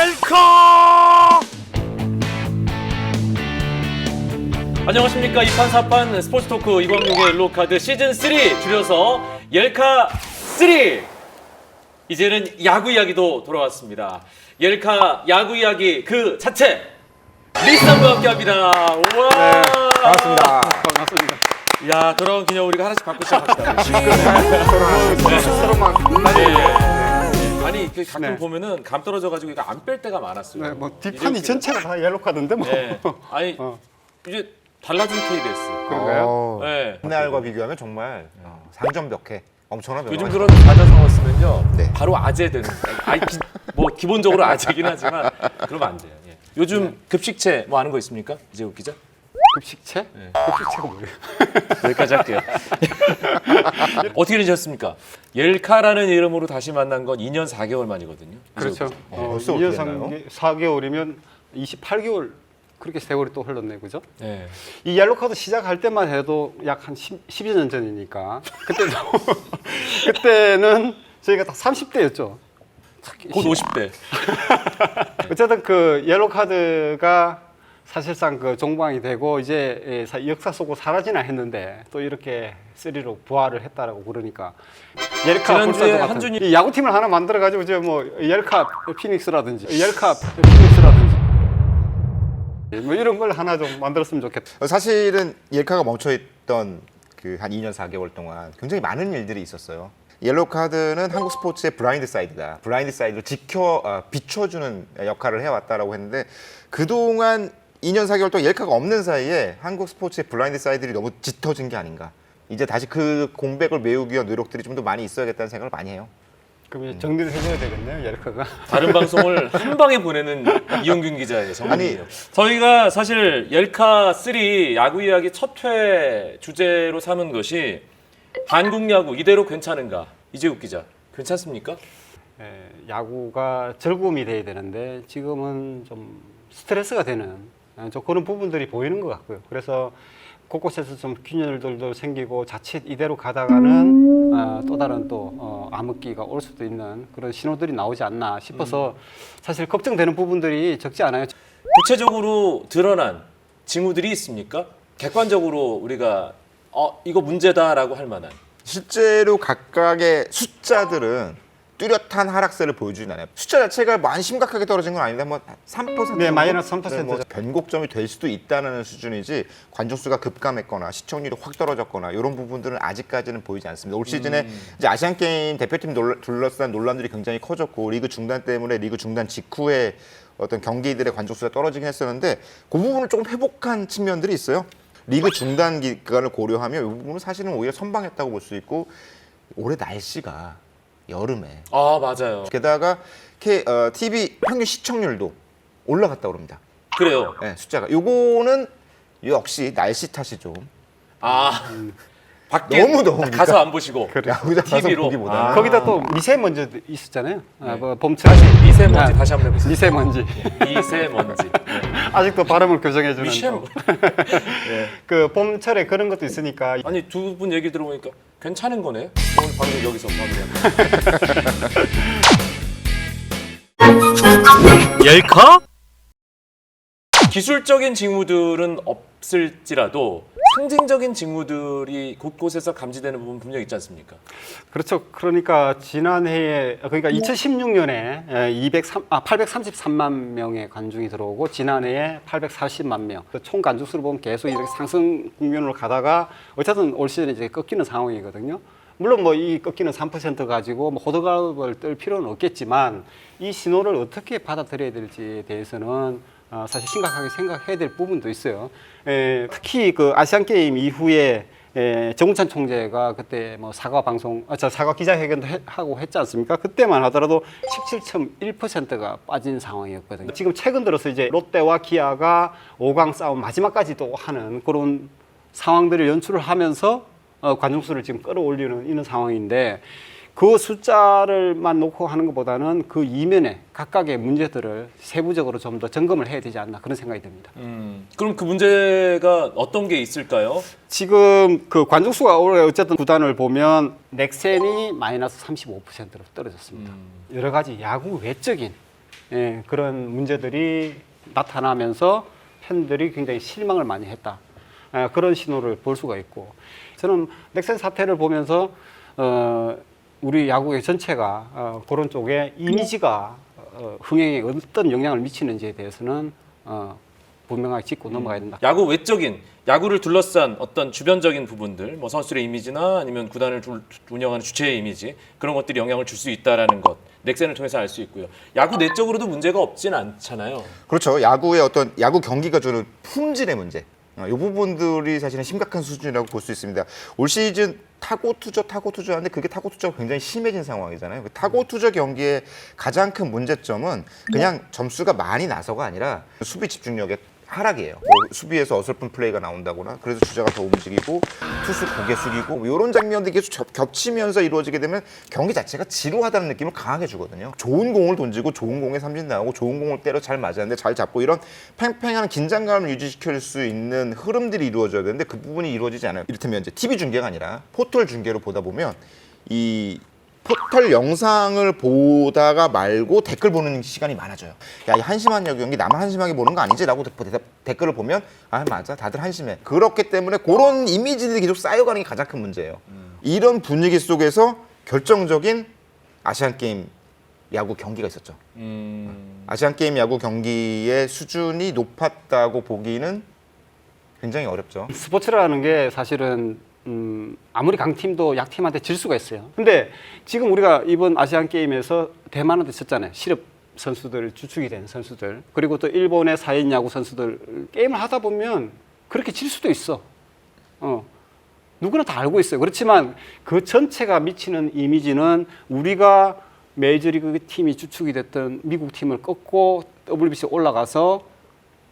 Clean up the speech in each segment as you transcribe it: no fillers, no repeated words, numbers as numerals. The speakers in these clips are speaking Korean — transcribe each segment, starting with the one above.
옐카! 안녕하십니까. 2판 4판 스포츠 토크 이광용의 옐로카드 시즌3 줄여서 옐카3. 이제는 야구 이야기도 돌아왔습니다. 옐카 야구 이야기 그 자체 리스함과 함께합니다. 우와. 네, 반갑습니다. 반갑습니다. 야, 돌아온 기념 우리가 하나씩 받고 시작합니다. 서로만 아니 그 가끔 네. 보면은 감 떨어져가지고 이거 안 뺄 때가 많았어요. 네, 뭐 뒷판이 이제 전체가 다 옐로 카드인데 뭐. 네. 아니 이제 달라진 KBS. 그런가요? 네. 옛날과 비교하면 정말 상점벽해 엄청난 요즘 변화가 그런 사자성어 쓰면요, 네. 바로 아재 되는. 아니 뭐 기본적으로 아재긴 하지만 그러면 안 돼요. 예. 요즘 급식체 뭐 아는 거 있습니까, 이재욱 기자? 급식체? 네. 급식체가 뭐예요? 여기까지 할게요. 어떻게 되셨습니까? 옐카라는 이름으로 다시 만난 건 2년 4개월 만이거든요. 그렇죠. 벌써 2년 어떻게 됐나요? 4개월이면 28개월 그렇게 세월이 또 흘렀네, 그죠? 네. 이 옐로 카드 시작할 때만 해도 약 한 12년 전이니까 그때는 저희가 다 30대였죠. 곧 50대. 어쨌든 그 옐로 카드가 사실상 그 종방이 되고 이제 역사 속으로 사라지나 했는데 또 이렇게 3로 부활을 했다라고 그러니까 옐카 지난주에 볼살도 같은 한준이- 이 야구팀을 하나 만들어 가지고 이제 뭐 옐카 피닉스라든지 뭐 이런 걸 하나 좀 만들었으면 좋겠다. 사실은 옐카가 멈춰있던 그 한 2년 4개월 동안 굉장히 많은 일들이 있었어요. 옐로우 카드는 한국 스포츠의 블라인드 사이드다. 블라인드 사이드를 비춰주는 역할을 해왔다라고 했는데 그동안 2년 4개월 동안 옐카가 없는 사이에 한국 스포츠의 블라인드 사이드들이 너무 짙어진 게 아닌가. 이제 다시 그 공백을 메우기 위한 노력들이 좀 더 많이 있어야겠다는 생각을 많이 해요. 그럼 이제 정리를 해줘야 되겠네요, 옐카가. 다른 방송을 한 방에 보내는 이용균 기자의 정리예요. 저희가 사실 옐카3 야구 이야기 첫 회 주제로 삼은 것이 한국 야구 이대로 괜찮은가? 이재욱 기자, 괜찮습니까? 야구가 즐거움이 돼야 되는데 지금은 좀 스트레스가 되는 좀 그런 부분들이 보이는 것 같고요. 그래서 곳곳에서 좀 균열들도 생기고 자칫 이대로 가다가는 또 다른 또 암흑기가 올 수도 있는 그런 신호들이 나오지 않나 싶어서 사실 걱정되는 부분들이 적지 않아요. 구체적으로 드러난 징후들이 있습니까? 객관적으로 우리가 이거 문제다라고 할 만한. 실제로 각각의 숫자들은 뚜렷한 하락세를 보여주진 않아요. 숫자 자체가 많이 심각하게 떨어진 건 아닌데 뭐 3%? 네, 마이너스 3%. 네, 뭐 변곡점이 될 수도 있다는 수준이지 관중 수가 급감했거나 시청률이 확 떨어졌거나 이런 부분들은 아직까지는 보이지 않습니다. 올 시즌에 이제 아시안 게임 대표팀 둘러싼 논란들이 굉장히 커졌고 리그 중단 때문에 리그 중단 직후에 어떤 경기들의 관중 수가 떨어지긴 했었는데 그 부분을 조금 회복한 측면들이 있어요. 리그 중단 기간을 고려하면 이 부분은 사실은 오히려 선방했다고 볼 수 있고 올해 날씨가 여름에 아, 맞아요. 게다가 TV 평균 시청률도 올라갔다고 합니다. 그래요. 네, 숫자가 요거는 역시 날씨 탓이 좀 밖에 너무 더우니까. 가서 안 보시고 야구장 가서 TV로. 보기보다는 거기다 또 미세먼지도 있었잖아요. 네. 뭐 봄철 미세먼지 다시 한번 해보세요. 미세먼지 미세먼지. 아직도 발음을 교정해 주는 미세먼지. 그 봄철에 그런 것도 있으니까 아니 두 분 얘기 들어보니까 괜찮은 거네. 오늘 바로 여기서 마무리합니다. 옐카? 기술적인 징후들은 없을지라도 상징적인 징후들이 곳곳에서 감지되는 부분 분명히 있지 않습니까? 그렇죠. 그러니까 지난해에 그러니까 2016년에 833만 명의 관중이 들어오고 지난해에 840만 명. 총 관중 수를 보면 계속 이렇게 상승 국면으로 가다가 어쨌든 올 시즌에 이제 꺾이는 상황이거든요. 물론 뭐 이 꺾이는 3% 가지고 뭐 호들갑을 떨 필요는 없겠지만 이 신호를 어떻게 받아들여야 될지에 대해서는 사실 심각하게 생각해야 될 부분도 있어요. 특히 그 아시안 게임 이후에 정우찬 총재가 그때 뭐 사과 기자회견도 하고 했지 않습니까? 그때만 하더라도 17.1%가 빠진 상황이었거든요. 지금 최근 들어서 이제 롯데와 기아가 5강 싸움 마지막까지도 하는 그런 상황들을 연출을 하면서 관중 수를 지금 끌어올리는 이런 상황인데 그 숫자를만 놓고 하는 것보다는 그 이면에 각각의 문제들을 세부적으로 좀 더 점검을 해야 되지 않나 그런 생각이 듭니다. 그럼 그 문제가 어떤 게 있을까요? 지금 그 관중 수가 올해 어쨌든 구단을 보면 넥센이 마이너스 35%로 떨어졌습니다. 여러 가지 야구 외적인 그런 문제들이 나타나면서 팬들이 굉장히 실망을 많이 했다. 그런 신호를 볼 수가 있고, 저는 넥센 사태를 보면서 우리 야구의 전체가 그런 쪽에 이미지가 흥행에 어떤 영향을 미치는지에 대해서는 분명하게 짚고 넘어가야 된다. 야구 외적인 야구를 둘러싼 어떤 주변적인 부분들, 뭐 선수들의 이미지나 아니면 구단을 운영하는 주체의 이미지 그런 것들이 영향을 줄 수 있다라는 것 넥센을 통해서 알 수 있고요. 야구 내적으로도 문제가 없진 않잖아요. 그렇죠. 야구의 어떤 야구 경기가 주는 품질의 문제. 이 부분들이 사실은 심각한 수준이라고 볼 수 있습니다. 올 시즌 타고 투저 하는데 그게 타고 투저가 굉장히 심해진 상황이잖아요. 그 타고 투저 경기의 가장 큰 문제점은 그냥 점수가 많이 나서가 아니라 수비 집중력의 하락이에요. 뭐 수비에서 어설픈 플레이가 나온다거나 그래서 주자가 더 움직이고 투수 고개 숙이고 뭐 이런 장면들이 계속 겹치면서 이루어지게 되면 경기 자체가 지루하다는 느낌을 강하게 주거든요. 좋은 공을 던지고 좋은 공에 삼진 나오고 좋은 공을 때려 잘 맞았는데 잘 잡고 이런 팽팽한 긴장감을 유지시킬 수 있는 흐름들이 이루어져야 되는데 그 부분이 이루어지지 않아요. 이를테면 이제 TV 중계가 아니라 포털 중계로 보다 보면 이 포털 영상을 보다가 말고 댓글 보는 시간이 많아져요. 야, 이 한심한 야구 경기 나만 한심하게 보는 거 아니지? 라고 댓글을 보면 아 맞아 다들 한심해. 그렇기 때문에 그런 이미지들이 계속 쌓여가는 게 가장 큰 문제예요. 이런 분위기 속에서 결정적인 아시안게임 야구 경기가 있었죠. 아시안게임 야구 경기의 수준이 높았다고 보기는 굉장히 어렵죠. 스포츠라는 게 사실은 아무리 강팀도 약팀한테 질 수가 있어요. 근데 지금 우리가 이번 아시안 게임에서 대만한테 졌잖아요. 실업 선수들, 주축이 된 선수들, 그리고 또 일본의 4인 야구 선수들 게임을 하다 보면 그렇게 질 수도 있어. 누구나 다 알고 있어요. 그렇지만 그 전체가 미치는 이미지는 우리가 메이저리그 팀이 주축이 됐던 미국 팀을 꺾고 WBC 올라가서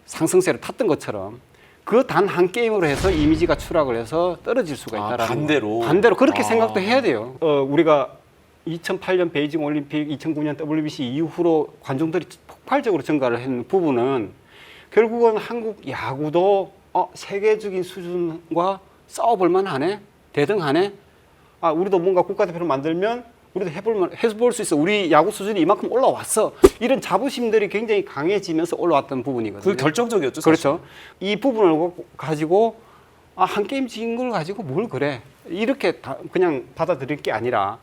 상승세를 탔던 것처럼 그 단 한 게임으로 해서 이미지가 추락을 해서 떨어질 수가 있다라는 반대로 그렇게 생각도 해야 돼요. 우리가 2008년 베이징 올림픽, 2009년 WBC 이후로 관중들이 폭발적으로 증가를 했는 부분은 결국은 한국 야구도 세계적인 수준과 싸워볼 만하네, 대등하네. 우리도 뭔가 국가대표를 만들면 우리도 해볼 수 있어. 우리 야구 수준이 이만큼 올라왔어. 이런 자부심들이 굉장히 강해지면서 올라왔던 부분이거든요. 그게 결정적이었죠. 사실. 그렇죠. 이 부분을 가지고 한 게임 진 걸 가지고 뭘 그래. 이렇게 그냥 받아들일 게 아니라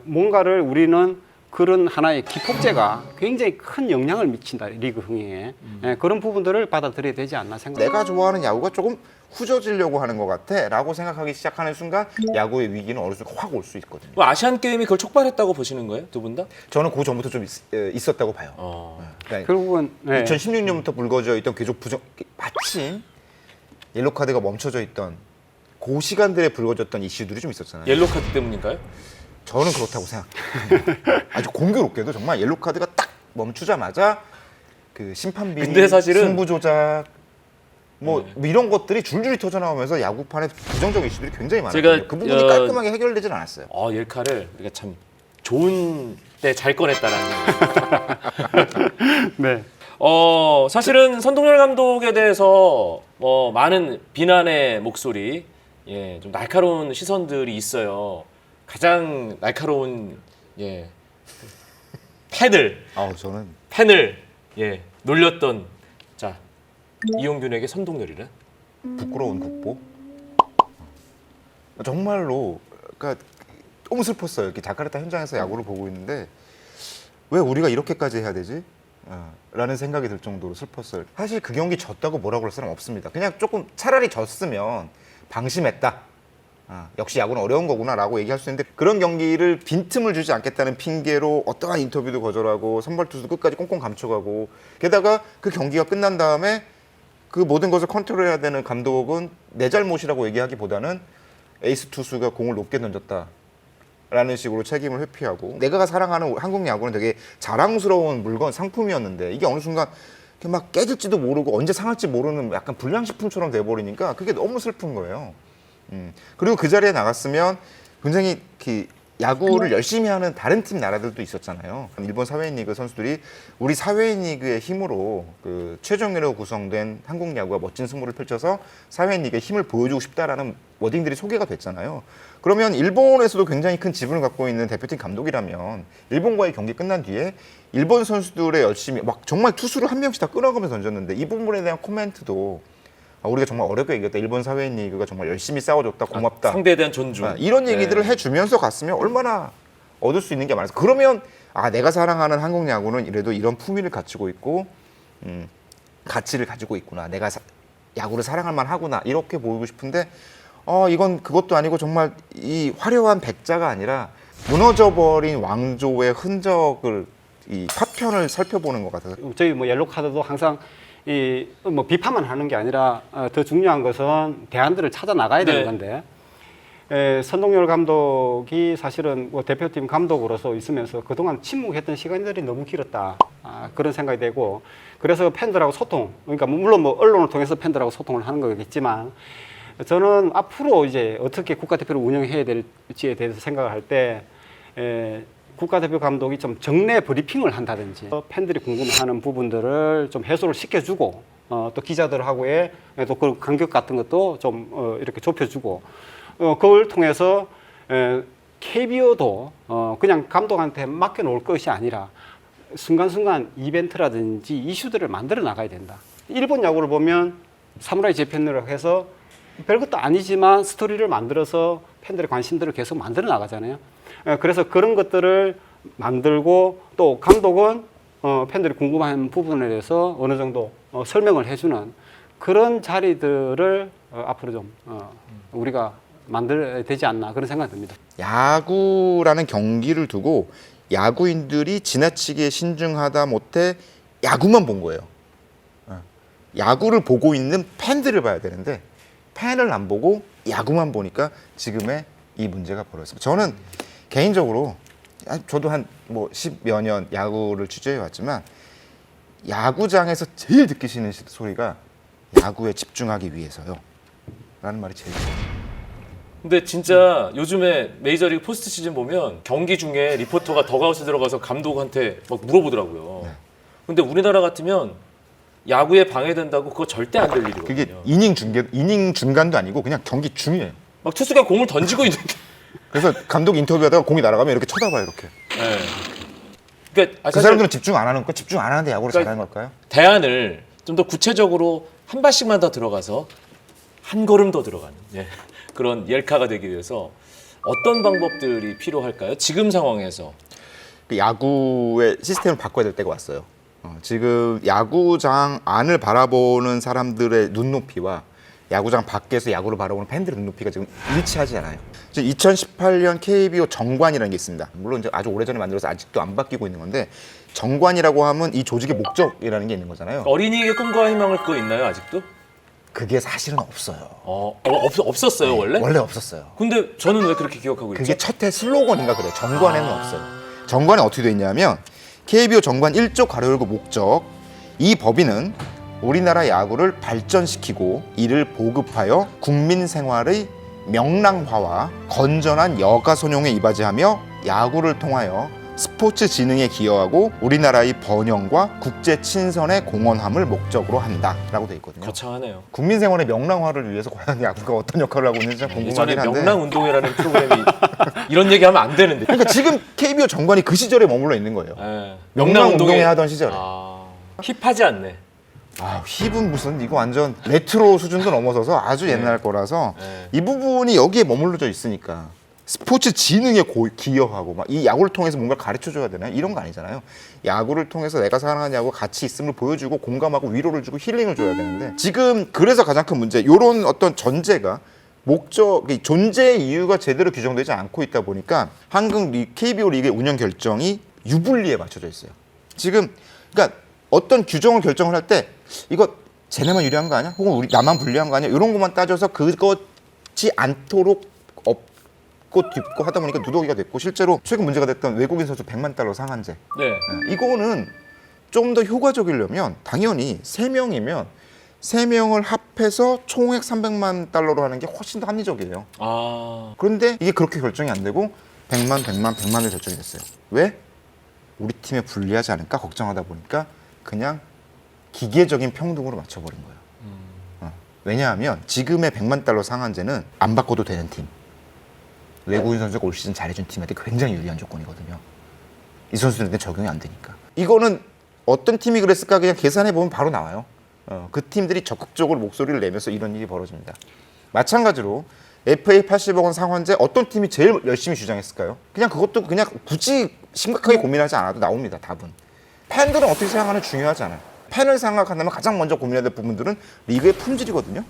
뭔가를 우리는 그런 하나의 기폭제가 굉장히 큰 영향을 미친다. 리그 흥행에. 그런 부분들을 받아들여야 되지 않나 생각합니다. 내가 좋아하는 야구가 조금 후져지려고 하는 것 같아 라고 생각하기 시작하는 순간 야구의 위기는 어느 순간 확 올 수 있거든요. 뭐 아시안 게임이 그걸 촉발했다고 보시는 거예요? 두 분 다? 저는 그 전부터 좀 있었다고 봐요. 그러니까 결국은 2016년부터 불거져 있던 계속 마침 옐로 카드가 멈춰져 있던 그 시간들에 불거졌던 이슈들이 좀 있었잖아요. 옐로 카드 때문인가요? 저는 그렇다고 생각해요. 아주 공교롭게도 정말 옐로 카드가 딱 멈추자마자 그 심판 비리, 근데 사실은 승부 조작 뭐 이런 것들이 줄줄이 터져 나오면서 야구판에 부정적 이슈들이 굉장히 많았거든요. 그 부분이 깔끔하게 해결되진 않았어요. 옐카를 우리가 참 좋은 때 잘 꺼냈다라는. 네. 사실은 선동열 감독에 대해서 많은 비난의 목소리, 좀 날카로운 시선들이 있어요. 가장 날카로운 저는 팬을 놀렸던 자 이용균에게 선동열이란 부끄러운 국보. 정말로 그러니까 너무 슬펐어요. 이렇게 자카르타 현장에서 야구를 보고 있는데 왜 우리가 이렇게까지 해야 되지? 라는 생각이 들 정도로 슬펐어요. 사실 그 경기 졌다고 뭐라고 할 사람 없습니다. 그냥 조금 차라리 졌으면 방심했다. 역시 야구는 어려운 거구나 라고 얘기할 수 있는데 그런 경기를 빈틈을 주지 않겠다는 핑계로 어떠한 인터뷰도 거절하고 선발 투수도 끝까지 꽁꽁 감춰가고 게다가 그 경기가 끝난 다음에 그 모든 것을 컨트롤해야 되는 감독은 내 잘못이라고 얘기하기보다는 에이스 투수가 공을 높게 던졌다 라는 식으로 책임을 회피하고 내가 사랑하는 한국 야구는 되게 자랑스러운 상품이었는데 이게 어느 순간 막 깨질지도 모르고 언제 상할지 모르는 약간 불량식품처럼 돼버리니까 그게 너무 슬픈 거예요. 그리고 그 자리에 나갔으면 굉장히 야구를 열심히 하는 다른 팀 나라들도 있었잖아요. 일본 사회인 리그 선수들이 우리 사회인 리그의 힘으로 그 최정예로 구성된 한국 야구가 멋진 승부를 펼쳐서 사회인 리그의 힘을 보여주고 싶다라는 워딩들이 소개가 됐잖아요. 그러면 일본에서도 굉장히 큰 지분을 갖고 있는 대표팀 감독이라면 일본과의 경기 끝난 뒤에 일본 선수들의 열심히 막 정말 투수를 한 명씩 다 끊어가면서 던졌는데 이 부분에 대한 코멘트도 우리가 정말 어렵게 이겼다. 일본 사회인 리그가 정말 열심히 싸워줬다. 고맙다. 상대에 대한 존중. 이런 얘기들을 네. 해주면서 갔으면 얼마나 얻을 수 있는 게 많았어. 그러면 내가 사랑하는 한국 야구는 이래도 이런 품위를 갖추고 있고 가치를 가지고 있구나. 내가 야구를 사랑할 만하구나. 이렇게 보이고 싶은데 이건 그것도 아니고 정말 이 화려한 백자가 아니라 무너져버린 왕조의 흔적을 이 파편을 살펴보는 것 같아서 저희 뭐 옐로 카드도 항상 이 뭐 비판만 하는 게 아니라 더 중요한 것은 대안들을 찾아 나가야 되는 네. 건데 선동열 감독이 사실은 뭐 대표팀 감독으로서 있으면서 그동안 침묵했던 시간들이 너무 길었다 그런 생각이 되고 그래서 팬들하고 소통 그러니까 물론 뭐 언론을 통해서 팬들하고 소통을 하는 거겠지만 저는 앞으로 이제 어떻게 국가대표를 운영해야 될지에 대해서 생각을 할 때 국가대표 감독이 좀 정례 브리핑을 한다든지 팬들이 궁금해하는 부분들을 좀 해소를 시켜주고 또 기자들하고의 또 그 간격 같은 것도 좀 이렇게 좁혀주고 그걸 통해서 KBO도 그냥 감독한테 맡겨놓을 것이 아니라 순간순간 이벤트라든지 이슈들을 만들어 나가야 된다. 일본 야구를 보면 사무라이 재팬이라고 해서 별것도 아니지만 스토리를 만들어서 팬들의 관심들을 계속 만들어 나가잖아요. 그래서 그런 것들을 만들고 또 감독은 팬들이 궁금한 부분에 대해서 어느 정도 설명을 해주는 그런 자리들을 앞으로 좀 우리가 만들어야 되지 않나 그런 생각이 듭니다. 야구라는 경기를 두고 야구인들이 지나치게 신중하다 못해 야구만 본 거예요. 야구를 보고 있는 팬들을 봐야 되는데 팬을 안 보고 야구만 보니까 지금의 이 문제가 벌어졌습니다. 저는 개인적으로 저도 한 뭐 10여 년 야구를 취재해 왔지만 야구장에서 제일 듣기 싫은 소리가 야구에 집중하기 위해서요 라는 말이 제일 싫어요. 근데 진짜 요즘에 메이저리그 포스트 시즌 보면 경기 중에 리포터가 덕아웃에 들어가서 감독한테 막 물어보더라고요. 네. 근데 우리나라 같으면 야구에 방해된다고 그거 절대 안 될 일이거든요. 그게 이닝 중간도 아니고 그냥 경기 중이에요. 막 투수가 공을 던지고 있는데. 그래서 감독 인터뷰하다가 공이 날아가면 이렇게 쳐다봐요, 이렇게. 네. 그러니까 그 사실 사람들은 집중 안 하는 거, 집중 안 하는데 야구를 그러니까 잘하는 걸까요? 대안을 좀 더 구체적으로 한 발씩만 더 들어가서 한 걸음 더 들어가는 그런 옐카가 되기 위해서 어떤 방법들이 필요할까요? 지금 상황에서. 그 야구의 시스템을 바꿔야 될 때가 왔어요. 지금 야구장 안을 바라보는 사람들의 눈높이와 야구장 밖에서 야구를 바라보는 팬들의 눈높이가 지금 일치하지 않아요. 2018년 KBO 정관이라는 게 있습니다. 물론 이제 아주 오래전에 만들어서 아직도 안 바뀌고 있는 건데 정관이라고 하면 이 조직의 목적이라는 게 있는 거잖아요. 어린이의 꿈과 희망을 그거 있나요 아직도? 그게 사실은 없어요. 없었어요 원래? 원래 없었어요. 근데 저는 왜 그렇게 기억하고 있죠? 그게 첫 해 슬로건인가 그래요. 정관에는 없어요. 정관에 어떻게 돼 있냐면 KBO 정관 1조 가로열고 목적 이 법인은 우리나라 야구를 발전시키고 이를 보급하여 국민 생활의 명랑화와 건전한 여가선용에 이바지하며 야구를 통하여 스포츠 진흥에 기여하고 우리나라의 번영과 국제 친선에 공헌함을 목적으로 한다라고 돼 있거든요. 거창하네요. 국민 생활의 명랑화를 위해서 과연 야구가 어떤 역할을 하고 있는지 참 예전에 궁금하긴 한데. 명랑운동회라는 프로그램이 이런 얘기하면 안 되는데. 그러니까 지금 KBO 정관이 그 시절에 머물러 있는 거예요. 예. 명랑운동회 하던 시절에. 힙하지 않네. 힙은 무슨 이거 완전 레트로 수준도 넘어서서 아주 옛날 거라서 네. 이 부분이 여기에 머물러져 있으니까 스포츠 진흥에 기여하고 막 이 야구를 통해서 뭔가 가르쳐줘야 되나 이런 거 아니잖아요. 야구를 통해서 내가 사랑하는 야구 같이 있음을 보여주고 공감하고 위로를 주고 힐링을 줘야 되는데 지금 그래서 가장 큰 문제 이런 어떤 전제가 목적 존재의 이유가 제대로 규정되지 않고 있다 보니까 한국 KBO 리그의 운영 결정이 유불리에 맞춰져 있어요. 지금 그러니까 어떤 규정을 결정을 할 때 이거 쟤네만 유리한 거 아니야? 혹은 우리 나만 불리한 거 아니야? 이런 것만 따져서 그것이 않도록 없고 뒷고 하다 보니까 누더기가 됐고 실제로 최근 문제가 됐던 외국인 선수 100만 달러 상한제. 네. 이거는 좀 더 효과적이려면 당연히 3명이면 3명을 합해서 총액 300만 달러로 하는 게 훨씬 더 합리적이에요. 그런데 이게 그렇게 결정이 안 되고 100만을 결정이 됐어요. 왜? 우리 팀에 불리하지 않을까 걱정하다 보니까 그냥 기계적인 평등으로 맞춰버린 거예요. 왜냐하면 지금의 100만 달러 상한제는 안 바꿔도 되는 팀, 외국인 선수가 올 시즌 잘해준 팀한테 굉장히 유리한 조건이거든요. 이 선수들한테 적용이 안 되니까. 이거는 어떤 팀이 그랬을까 그냥 계산해 보면 바로 나와요. 그 팀들이 적극적으로 목소리를 내면서 이런 일이 벌어집니다. 마찬가지로 FA 80억 원 상환제 어떤 팀이 제일 열심히 주장했을까요? 그냥 그것도 그냥 굳이 심각하게 고민하지 않아도 나옵니다. 답은. 팬들은 어떻게 생각하는지 중요하지 않아요. 팬을 생각한다면 가장 먼저 고민해야 될 부분들은 리그의 품질이거든요.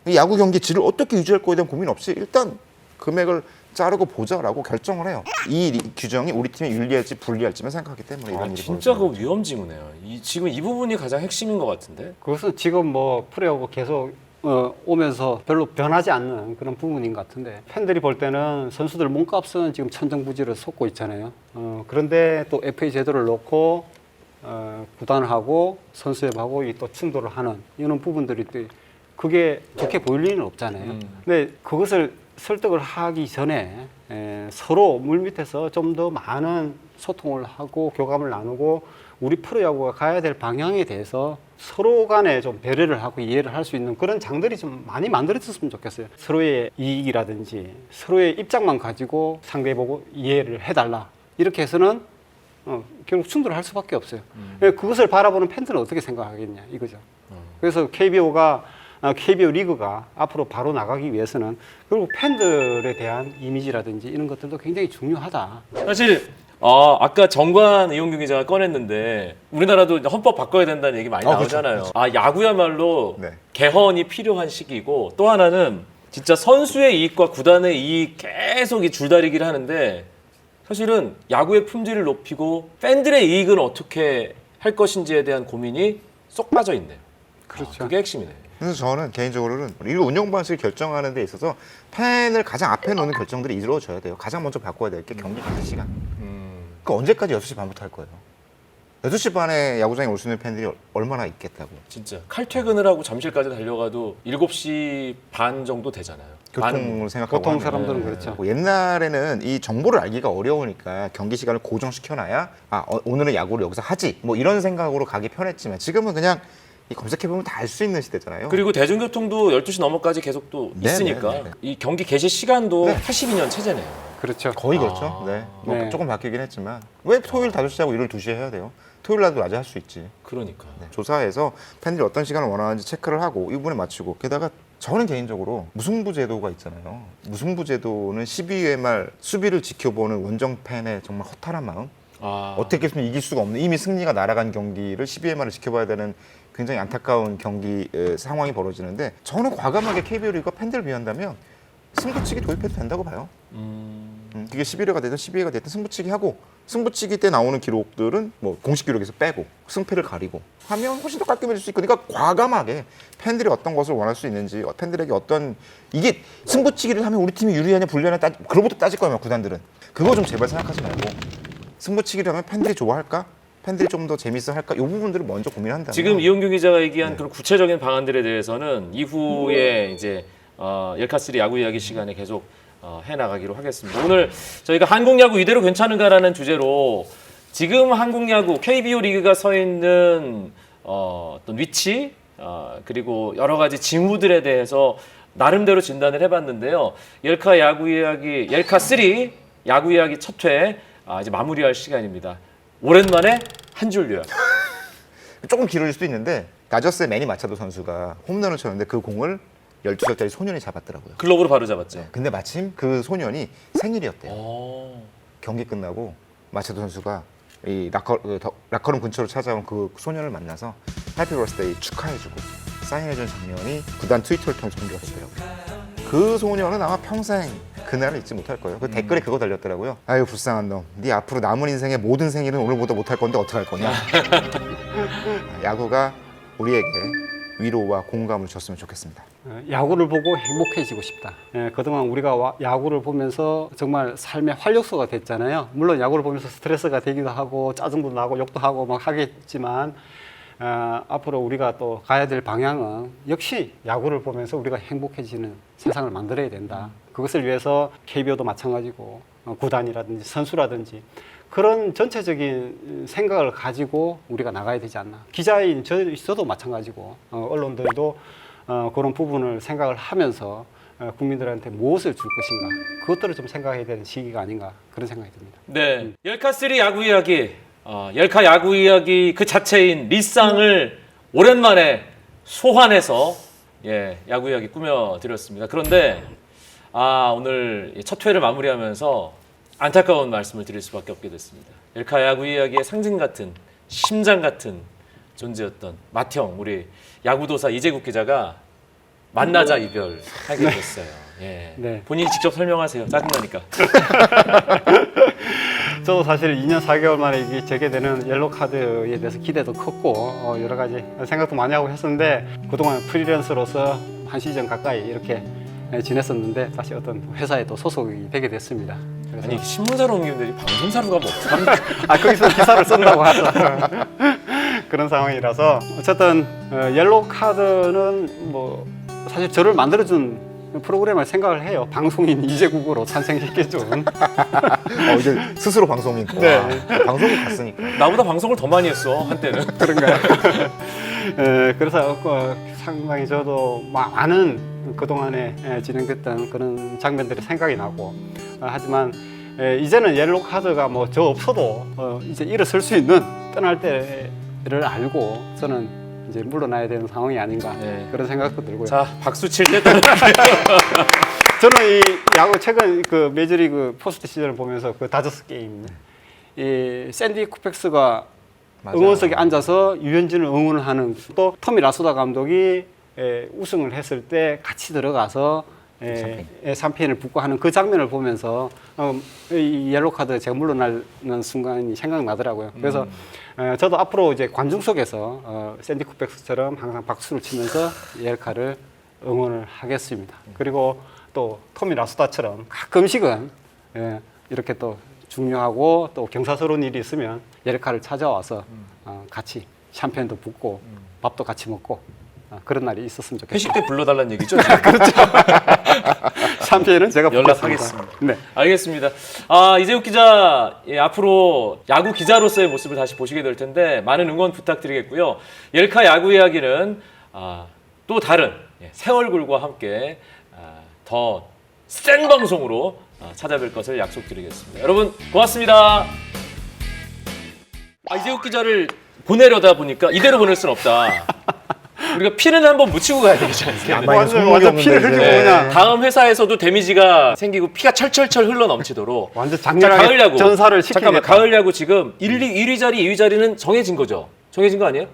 이 야구 경기 질을 어떻게 유지할 거에 대한 고민 없이 일단 금액을 자르고 보자라고 결정을 해요. 이 규정이 우리 팀에 유리할지 불리할지만 생각하기 때문에 이런 일이 진짜 벌어져요. 그 위험지구네요. 지금 이 부분이 가장 핵심인 것 같은데. 그것은 지금 뭐 프로야구 계속 오면서 별로 변하지 않는 그런 부분인 것 같은데 팬들이 볼 때는 선수들 몸값은 지금 천정부지를 솟고 있잖아요. 그런데 또 FA 제도를 놓고 구단하고 선수협하고 이 또 충돌을 하는 이런 부분들이 또 그게 좋게 보일 리는 없잖아요. 근데 그것을 설득을 하기 전에 서로 물밑에서 좀 더 많은 소통을 하고 교감을 나누고 우리 프로야구가 가야 될 방향에 대해서 서로 간에 좀 배려를 하고 이해를 할 수 있는 그런 장들이 좀 많이 만들어졌으면 좋겠어요. 서로의 이익이라든지 서로의 입장만 가지고 상대 보고 이해를 해달라. 이렇게 해서는 결국 충돌을 할 수밖에 없어요. 그것을 바라보는 팬들은 어떻게 생각하겠냐 이거죠. 그래서 KBO 리그가 앞으로 바로 나가기 위해서는 결국 팬들에 대한 이미지라든지 이런 것들도 굉장히 중요하다. 사실 아까 정관 이용규 기자가 꺼냈는데 우리나라도 헌법 바꿔야 된다는 얘기 많이 나오잖아요. 그렇죠. 야구야말로 네. 개헌이 필요한 시기고 또 하나는 진짜 선수의 이익과 구단의 이익 계속 이 줄다리기를 하는데 사실은 야구의 품질을 높이고 팬들의 이익은 어떻게 할 것인지에 대한 고민이 쏙 빠져 있네요. 그렇죠. 그게 핵심이네. 그래서 저는 개인적으로는 리그 운영 방식을 결정하는 데 있어서 팬을 가장 앞에 놓는 결정들이 이루어져야 돼요. 가장 먼저 바꿔야 될 게 경기 가는 시간. 그 언제까지 6시 반부터 할 거예요? 6시 반에 야구장에 올 수 있는 팬들이 얼마나 있겠다고. 진짜 칼퇴근을 하고 잠실까지 달려가도 7시 반 정도 되잖아요. 교통을 생각하고 보통 하면. 사람들은 그렇죠. 옛날에는 이 정보를 알기가 어려우니까 경기 시간을 고정시켜놔야 오늘은 야구를 여기서 하지 뭐 이런 생각으로 가기 편했지만 지금은 그냥 검색해보면 다 알 수 있는 시대잖아요. 그리고 대중교통도 12시 넘어까지 계속 또 네, 있으니까 네, 네, 네. 이 경기 개시 시간도 네. 82년 체제네요. 그렇죠. 거의 그렇죠. 네. 뭐 네. 조금 바뀌긴 했지만 왜 토요일 5시하고 일요일 2시에 해야 돼요? 토요일 날도 낮에 할 수 있지. 그러니까. 네. 조사해서 팬들이 어떤 시간을 원하는지 체크를 하고 이 부분에 맞추고 게다가 저는 개인적으로 무승부 제도가 있잖아요. 무승부 제도는 12회 말 수비를 지켜보는 원정 팬의 정말 허탈한 마음. 어떻게 해서는 이길 수가 없는 이미 승리가 날아간 경기를 12회 말을 지켜봐야 되는 굉장히 안타까운 경기 상황이 벌어지는데 저는 과감하게 KBO 리그가 팬들을 위한다면 승부치기 도입해도 된다고 봐요. 그게 11회가 되든 12회가 되든 승부치기 하고 승부치기 때 나오는 기록들은 뭐 공식 기록에서 빼고 승패를 가리고 하면 훨씬 더 깔끔해질 수 있고 그러니까 과감하게 팬들이 어떤 것을 원할 수 있는지 팬들에게 어떤 이게 승부치기를 하면 우리 팀이 유리하냐 불리하냐 그런 것도 따질 거예요 구단들은. 그거 좀 제발 생각하지 말고 승부치기를 하면 팬들이 좋아할까? 팬들이 좀 더 재밌어 할까? 이 부분들을 먼저 고민한다면 지금 이용규 기자가 얘기한 네. 그런 구체적인 방안들에 대해서는 이후에 이제 열카3 야구 이야기 시간에 계속 해나가기로 하겠습니다. 오늘 저희가 한국 야구 이대로 괜찮은가라는 주제로 지금 한국 야구 KBO 리그가 서 있는 어떤 위치 그리고 여러 가지 징후들에 대해서 나름대로 진단을 해봤는데요. 열카 야구 이야기 열카3 야구 이야기 첫 회 이제 마무리할 시간입니다. 오랜만에 한 줄 요약. 조금 길어질 수도 있는데 다저스의 매니 마차도 선수가 홈런을 쳤는데 그 공을 12살짜리 소년이 잡았더라고요. 글러브로 바로 잡았죠. 근데 마침 그 소년이 생일이었대요. 오. 경기 끝나고 마차도 선수가 이 락커룸 근처로 찾아온 그 소년을 만나서 해피 버스데이 축하해주고 사인해준 장면이 구단 트위터를 통해서 공개가 됐더라고요. 그 소년은 아마 평생 그날을 잊지 못할 거예요. 그 댓글에 그거 달렸더라고요. 아유 불쌍한 놈. 네 앞으로 남은 인생의 모든 생일은 오늘보다 못할 건데 어떡할 거냐. 야구가 우리에게 위로와 공감을 줬으면 좋겠습니다. 야구를 보고 행복해지고 싶다. 그동안 우리가 야구를 보면서 정말 삶의 활력소가 됐잖아요. 물론 야구를 보면서 스트레스가 되기도 하고 짜증도 나고 욕도 하고 막 하겠지만 앞으로 우리가 또 가야 될 방향은 역시 야구를 보면서 우리가 행복해지는 세상을 만들어야 된다. 그것을 위해서 KBO도 마찬가지고 구단이라든지 선수라든지 그런 전체적인 생각을 가지고 우리가 나가야 되지 않나. 기자인 저도 마찬가지고 언론들도 그런 부분을 생각을 하면서 국민들한테 무엇을 줄 것인가 그것들을 좀 생각해야 되는 시기가 아닌가 그런 생각이 듭니다. 네, 열카3 야구 이야기, 열카 야구 이야기 그 자체인 리쌍을 오랜만에 소환해서 야구 이야기 꾸며드렸습니다. 그런데 오늘 첫 회를 마무리하면서 안타까운 말씀을 드릴 수밖에 없게 됐습니다. 열카 야구 이야기의 상징 같은 심장 같은 존재였던 맏형 우리 야구도사 이재국 기자가 만나자 이별하게 됐어요. 예. 네. 본인이 직접 설명하세요. 짜증나니까. 저도 사실 2년 4개월 만에 이게 재개되는 옐로우 카드에 대해서 기대도 컸고 여러 가지 생각도 많이 하고 했었는데 그동안 프리랜서로서 한 시즌 가까이 이렇게 지냈었는데 다시 어떤 회사에 또 소속이 되게 됐습니다. 그래서 아니 신문사로 옮기는데 방송사로 가면 어떡합니까? 거기서 기사를 쓴다고 하죠. 그런 상황이라서 어쨌든 옐로우 카드는 뭐 사실 저를 만들어준 프로그램을 생각을 해요. 방송인 이재국으로 탄생시켜준. 이제 스스로 방송인 거. 네. 방송인 갔으니까. 나보다 방송을 더 많이 했어 한때는. 그런가요? 그래서 상당히 저도 많은 그동안에 진행됐던 그런 장면들이 생각이 나고 하지만 이제는 옐로우 카드가 뭐 저 없어도 이제 일어설 수 있는 떠날 때를 알고 저는 이제 물러나야 되는 상황이 아닌가 그런 생각도 들고요. 자 박수 칠 때 떠나. 저는 이 야구 최근 그 메이저리그 포스트 시즌을 보면서 그 다저스 게임 이 샌디 쿠펙스가 맞아. 응원석에 앉아서 유현진을 응원을 하는 또 토미 라소다 감독이 우승을 했을 때 같이 들어가서 3펜을 붙고 하는 그 장면을 보면서 이 옐로우 카드 제가 물러나는 순간이 생각나더라고요. 그래서 저도 앞으로 이제 관중 속에서 샌디 쿠펙스처럼 항상 박수를 치면서 옐카를 응원을 하겠습니다. 그리고 또 토미 라소다처럼 가끔씩은 이렇게 또 중요하고 또 경사스러운 일이 있으면 옐카를 찾아와서 같이 샴페인도 붓고 밥도 같이 먹고 그런 날이 있었으면 좋겠습니다. 회식 때 불러달라는 얘기죠? 샴페인은 제가 연락하겠습니다. 네. 알겠습니다. 이재욱 기자 앞으로 야구 기자로서의 모습을 다시 보시게 될 텐데 많은 응원 부탁드리겠고요. 옐카 야구 이야기는 또 다른 새 얼굴과 함께 더 센 방송으로 찾아뵐 것을 약속드리겠습니다. 여러분 고맙습니다. 이재욱 기자를 보내려다 보니까 이대로 보낼 순 없다. 우리가 피는 한번 묻히고 가야 되지 않습니까? 완전 피를 흘리고 그냥 다음 회사에서도 데미지가 생기고 피가 철철철 흘러 넘치도록 완전 자, 가을 야구. 장렬하게 전사를 시키겠다. 잠깐만 가을 야구 지금 1위 자리, 2위 자리는 정해진 거죠? 정해진 거 아니에요?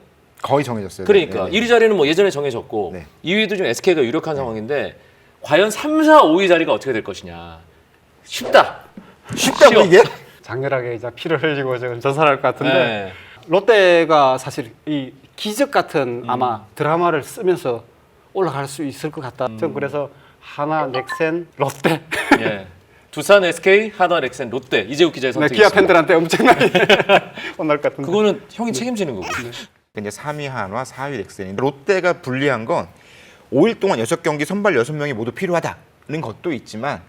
거의 정해졌어요. 그러니까 1위 자리는 뭐 예전에 정해졌고 네. 2위도 좀 SK가 유력한 상황인데 과연 3, 4, 5위 자리가 어떻게 될 것이냐. 쉽다고 쉽다고 이게? 장렬하게 이제 피를 흘리고 지금 전사할 것 같은데 네. 롯데가 사실 이 기적 같은 아마 드라마를 쓰면서 올라갈 수 있을 것 같다. 전 그래서 하나, 넥센, 롯데. 예. 두산, SK, 하나, 넥센, 롯데 이재욱 기자의 네, 선택이었습니다. 기아 팬들한테 엄청나게 혼날 것 같은데. 그거는 형이 책임지는 거고. 이제 3위 한화, 4위 넥센인데 롯데가 불리한 건 5일 동안 6경기 선발 6명이 모두 필요하다는 것도 있지만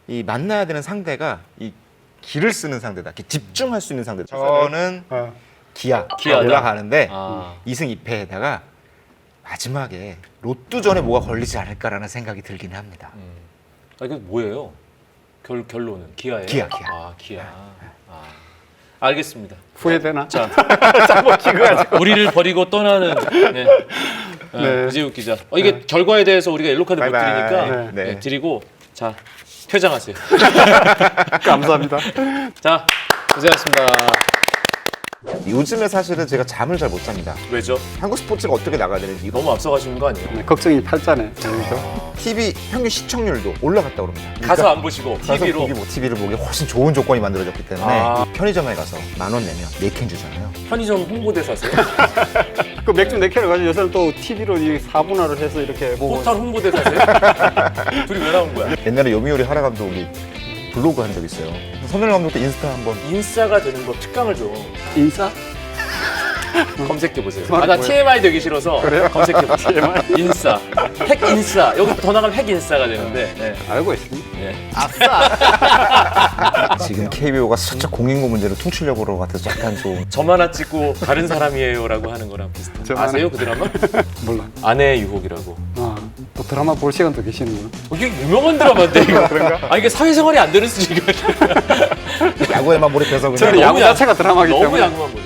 이 만나야 되는 상대가 이 기를 쓰는 상대다. 집중할 수 있는 상대다. 저는 기아가 기아다. 올라가는데 2승 2패에다가 마지막에 롯두전에 뭐가 걸리지 않을까라는 생각이 들긴 합니다. 이거 뭐예요? 결론은 기아예요? 기아. 기아. 알겠습니다. 후회되나? 자, 짬뽕 찍어가지고. 우리를 버리고 떠나는 이재욱 기자. 이게 결과에 대해서 우리가 옐로우 카드 못 바이바이. 드리니까 네. 드리고 자 퇴장하세요. 감사합니다. 자 고생하셨습니다. 요즘에 사실은 제가 잠을 잘 못 잡니다. 왜죠? 한국 스포츠가 어떻게 나가야 되는지 너무 앞서가시는 거 아니에요? 네, 걱정이 팔자네. TV 평균 시청률도 올라갔다 그럽니다. 가서 안 보시고 가서 TV로. TV를 보기 훨씬 좋은 조건이 만들어졌기 때문에 아. 편의점에 가서 10,000원 내면 4캔 주잖아요. 편의점 홍보대사세요? 그 맥주 4캔을 가지고 요새는 또 TV로 4분할을 해서 이렇게 보고. 포털 홍보대사세요? 둘이 왜 나온 거야? 옛날에 요미우리 하라 감독이 블로그 한 적 있어요. 선일 감독도 인스타 한번 인싸가 되는 법 특강을 좀 인싸? 검색해 보세요. 그말이 나 뭐예요? TMI 되기 싫어서 그래요? 검색해 보세요. 인싸, 핵 인싸. 여기 더 나가면 핵 인싸가 되는데. 네. 알고 있습니다. 네. 지금 KBO가 살짝 공인구 문제를 퉁치려고 그러는 것 같아서 약간 좀 점 하나 찍고 다른 사람이에요라고 하는 거랑 비슷해요. 점 아세요 그 드라마? 몰라. 아내의 유혹이라고. 또 드라마 볼 시간도 계시는구나. 이게 유명한 드라마인데 이거. 아 이게 사회생활이 안 되는 수준이거든요. 야구에만 몰입해서 그냥 저는 너무 야구 야- 자체가 드라마기 너무 때문에. 야구만 보죠.